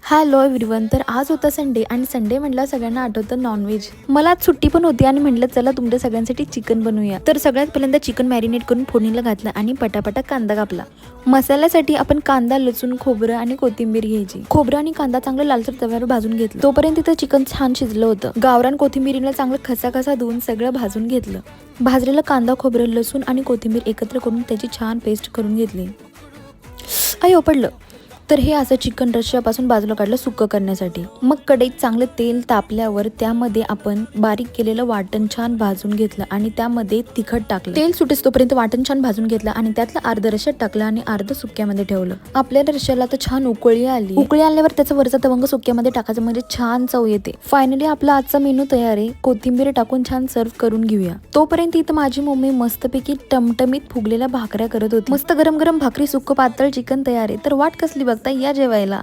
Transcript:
Hello everyone. तर आज होता संडे आणि संडे म्हटलं सगळ्यांना आठवतं नॉनव्हेज. मला आज सुट्टी पण होती आणि म्हटलं चला तुमच्या सगळ्यांसाठी चिकन बनवूया. तर सगळ्यात पहिल्यांदा चिकन मॅरिनेट करून फोडणीला घातलं आणि पटापटा कांदा कापला. मसाल्यासाठी आपण कांदा, लसूण, खोबरं आणि कोथिंबीर घ्यायची. खोबरं आणि कांदा चांगलं लालसर तव्यावर भाजून घेतलं. तोपर्यंत तिथं चिकन छान शिजलं होतं. गावरान कोथिंबीरीला चांगलं खसाखसा धुवून सगळं भाजून घेतलं. भाजलेलं कांदा, खोबरं, लसूण आणि कोथिंबीर एकत्र करून त्याची छान पेस्ट करून घेतली. अयो पडलं. तर हे असं चिकन रश्श्यापासून बाजूला काढलं सुक्क करण्यासाठी. मग कढईत चांगलं तेल तापल्यावर त्यामध्ये आपण बारीक केलेलं वाटण छान भाजून घेतलं आणि त्यामध्ये तिखट टाकलं. तेल सुटेस तोपर्यंत वाटण छान भाजून घेतलं आणि त्यातलं अर्ध रश्श्यात टाकलं आणि अर्ध सुक्यामध्ये ठेवलं. आपल्या रश्श्याला तर छान उकळी आली. उकळी आल्यावर त्याचा वरचा तवंग सुक्यामध्ये टाकायचं म्हणजे छान चव येते. फायनली आपला आजचा मेनू तयार आहे. कोथिंबीर टाकून छान सर्व करून घेऊया. तोपर्यंत इथं माझी मम्मी मस्तपैकी टमटमीत फुगलेल्या भाकऱ्या करत होती. मस्त गरम गरम भाकरी, सुक्क पातळ चिकन तयार आहे. तर वाट कसली बघता, या जेवायला.